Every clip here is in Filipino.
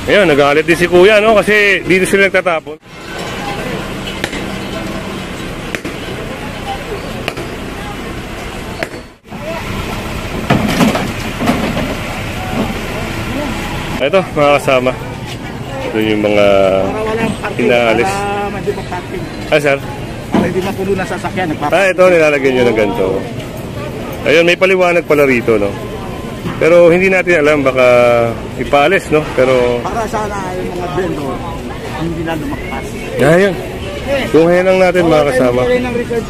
Ayun, nagalit din si kuya, no? Kasi dito sila nagtatapon. Ito, mga kasama. Ito yung mga inaalis. Ah, sir? Para hindi mapuno na sasakyan. Ito, nilalagyan nyo ng ganito. Ayun, may paliwanag pala rito, no? Pero hindi natin alam, baka ipaalis, no? Pero para sana yung mga vendor hindi na lumakpas. Ayun. Kuhayan lang natin, mga kasama. Kaya ng reserve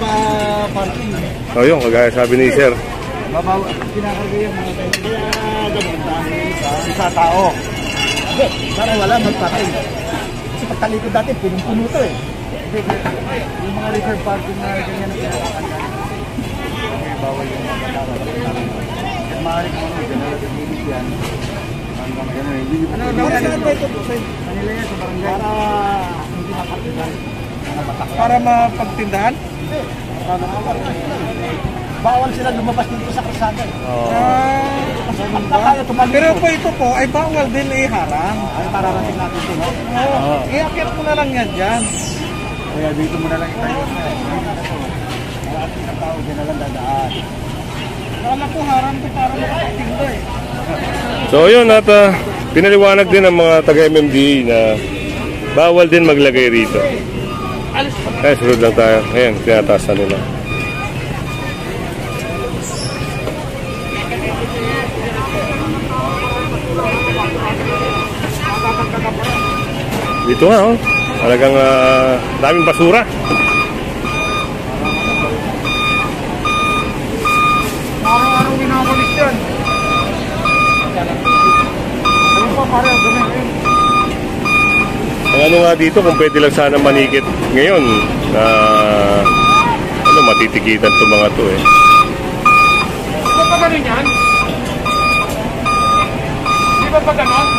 parking. Ayun, kagaya sabi ni sir. Babawa, kinakarga yung mga vendor. Kaya sa tao. Para wala magpatay. Kasi pagtalikod dati, punong-puno to eh. Yung mga reserve parking na ganyan na pinakakanda. Kaya bawal yung mga katawag. Maaaring mga general community yan. Ano saan ba ito? Manila yan sa barangay. Para hindi mapagtindahan. Para mapagtindahan? Bawal sila lumabas dito sa kalsada. Pero po ito po ay bawal din iharang. Ay pararating natin ito, no? Iakit mo na lang yan dyan. Kaya dito mo na lang itayo. Lahat ng tao dyan na lang dadaan. Kala ko harang ko para makapagtinda eh. So yun, at pinaliwanag din ng mga taga-MMDA na bawal din maglagay rito. Kaya sunod lang tayo. Ayan, tinataas na nila. Dito nga, oh. Talagang daming basura. Araw-araw minakulis yan. Ano pa pare, dumi. Ang ano nga dito, kung pwede lang sana manikit ngayon na matitikitan itong mga to eh. Di ba pa ganun yan? Di ba pa ganun?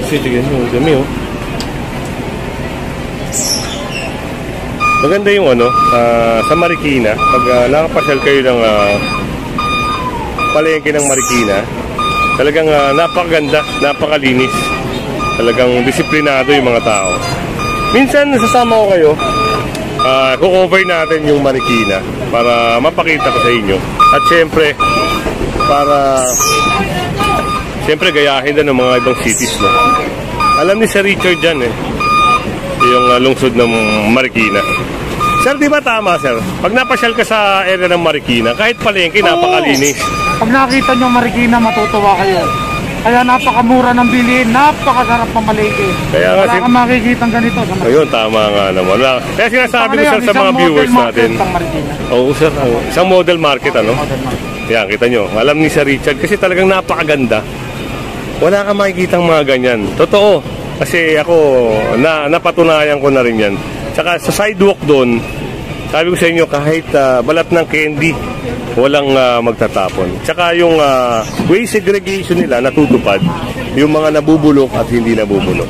Kasi tignan nyo, dami oh. Maganda yung ano, sa Marikina, pag nakapasyal kayo ng palengke ng Marikina, talagang napakaganda, napakalinis. Talagang disiplinado yung mga tao. Minsan nasasama ko kayo, kukover natin yung Marikina para mapakita ko sa inyo. At syempre, para gayahin din ng mga ibang cities na. Alam ni Sir Richard dyan eh, yung lungsod ng Marikina. Sir, di ba tama, sir? Pag napasyal ka sa area ng Marikina, kahit palengke, napakalinis. Pag nakita nyo Marikina, matutuwa kayo. Kaya napakamura ng bilihin, napakasarap ng palengke. Wala kang makikita ganito sa Marikina. Ayun, tama nga naman. Kaya sinasabi ko, sir, sa mga viewers natin. Oo, sir. Isang model market, ano? Yan, kita nyo. Alam ni Sir Richard, kasi talagang napakaganda. Wala kang makikita mga ganyan. Totoo. Kasi ako, napatunayan ko na rin yan. Tsaka sa sidewalk doon, sabi ko sa inyo, kahit balat ng candy, walang magtatapon. Tsaka yung waste segregation nila natutupad, yung mga nabubulok at hindi nabubulok.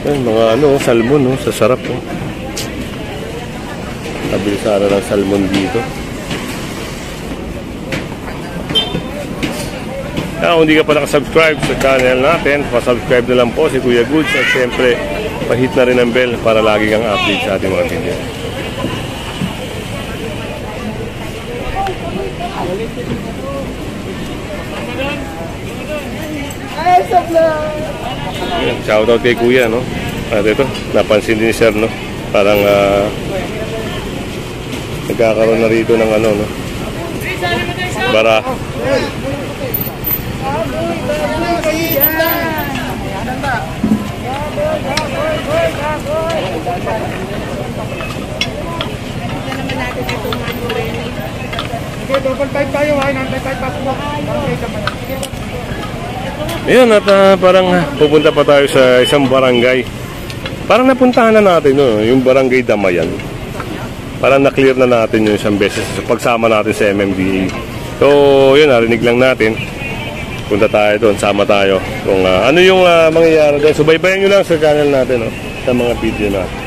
Ay, mga ano, salmon, no? Sasarap, no? Kabilisara ng salmon dito. Kung hindi ka pa nakasubscribe sa channel natin, pasubscribe na lang po si Kuya Goods. At siyempre, pahit na rin ang bell para lagi kang update sa ating mga video. Shoutout kay Kuya, no? At ito, napansin din ni Sir, no? Parang nagkakaroon na rito ng ano, no? Bara. Ayun, at parang pupunta pa tayo sa isang barangay. Parang napuntahan na natin, no? Yung barangay Damayan. Parang na-clear na natin yung isang beses sa pagsama natin sa MMDA. So, yun, narinig lang natin. Punta tayo doon, sama tayo. Kung ano yung mangyayari doon. Subaybayan nyo lang sa channel natin, no? Sa mga video natin.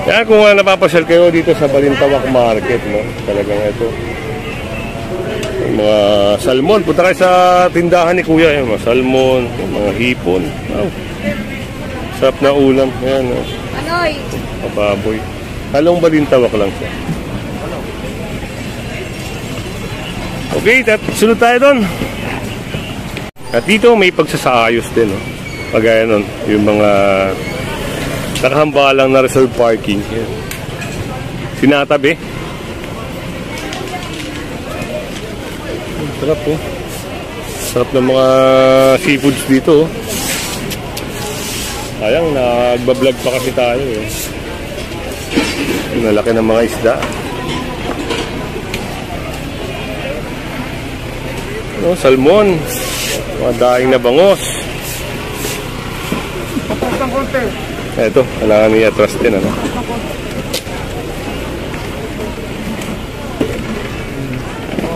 Yan, kung napapasyal kayo dito sa Balintawak Market, no? Talagang ito. Mga salmon. Punta kayo sa tindahan ni Kuya. Yung mga salmon, yung mga hipon. Oh. Sarap na ulam. Ayan, no? Anoy! Baboy. Halong Balintawak lang siya. Okay, sunod tayo doon. At dito may pagsasaayos din, no? Pagaya nun, yung mga nakahambalang na reserve parking. Yan. Sinatabi. Sarap, oh. Sarap ng mga seafoods dito, oh. Sayang, nagbablog pa kasi tayo, eh. Nalaki ng mga isda. Oh, salmon. Mga daing na bangos. Ito, kailangan niya trust din, ano?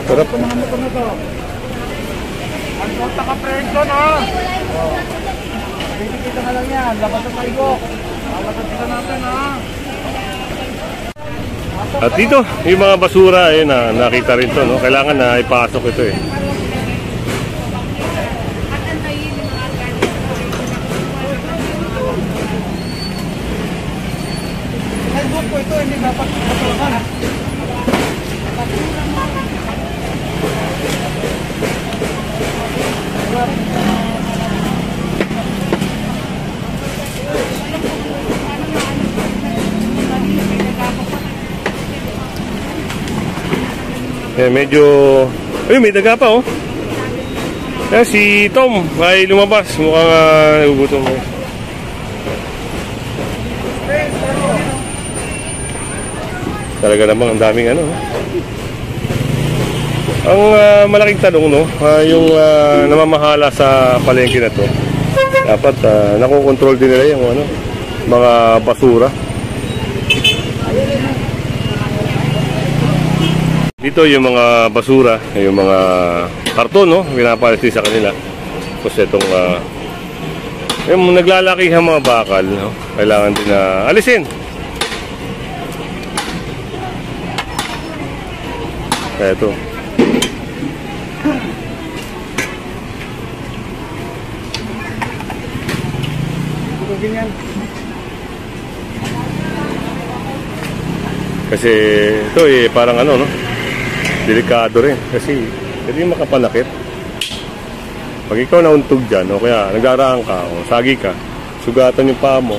Sarap. Ang kota ka presyo, no? Kita ka lang yan. Labas sa tayo. Labas ka natin, ha? At dito, yung mga basura, ayun na, nakita rin to, no? Kailangan na ipasok ito, eh. Ito, hindi dapat matulungan. Medyo... Ayun, may daga pa, oh. Yan, si Tom ay lumabas. Mukhang nagugutom mo. Talaga namang ang daming ano. Ang malaking tanong, no, yung namamahala sa palengke na to, dapat nakokontrol din nila yung ano, mga basura. Dito yung mga basura, yung mga karton, no, pinapalisin sa kanila. Tapos itong yung naglalaki ang mga bakal, no, kailangan din na alisin. Kaya ito. Kasi ito eh, parang ano, no? Delikado rin. Kasi hindi makapanakit. Pag ikaw nauntog dyan, o kaya nagraraan ka, o sagi ka, sugatan yung paa mo.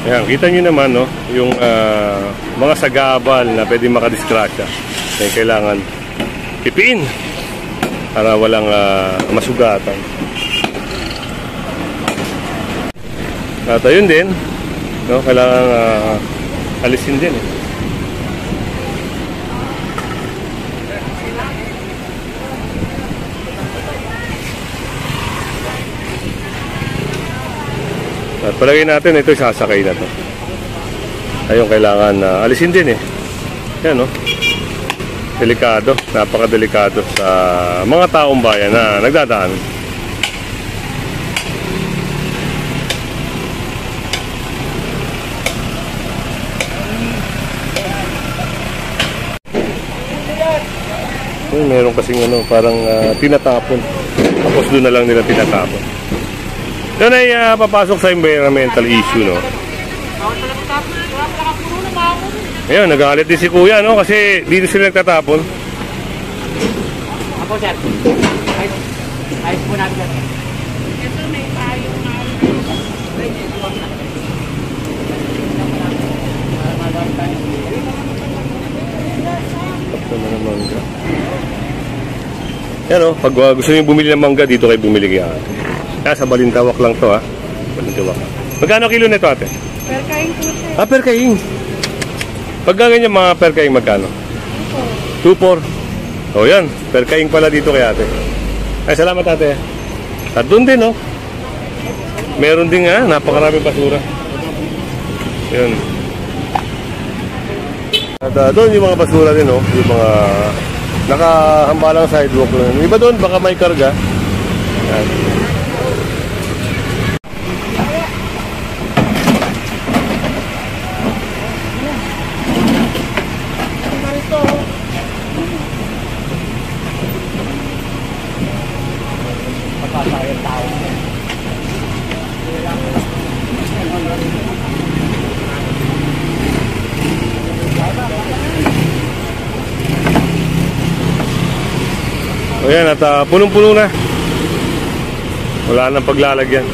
Ayan, kita nyo naman, no, yung mga sagabal na pwede makadiskrasya. Kaya kailangan pipiin para walang masugatan. At ayun din, no, kailangan alisin din, eh. At palagay natin ito sasakay na to. Ayun, kailangan alisin din, eh. Yan, no. Delikado, napakadelikado sa mga taong bayan na nagdadaan. Yun, meron kasing ano, parang tinatapon. Tapos doon na lang nila tinatapon. Doon ay papasok sa environmental issue, no? Ayun, nagalit din si Kuya, no? Kasi dito sila nagtatapon. Ako, sir. Ayos po natin, sir. Ito may tayo na. Ito na ng mangga. Yan, no? Pag gusto niyo bumili ng mangga, dito kayo bumili kaya. Sa Balintawak lang to, ha? Balintawak. Magkano kilo nito, ate? Per kain po, sir. Per kaing. Pagka ganyan mga per kaing magkano? 2.4. O yan, per kaing pala dito kay ate. Ay, salamat ate. At doon din, no? Meron din nga, napakaraming basura. Yan. At doon yung mga basura din, no? Yung mga nakahambalang sidewalk. Yung iba doon, baka may karga. Yan. O yan, at punong-puno na. Wala nang paglalagyan.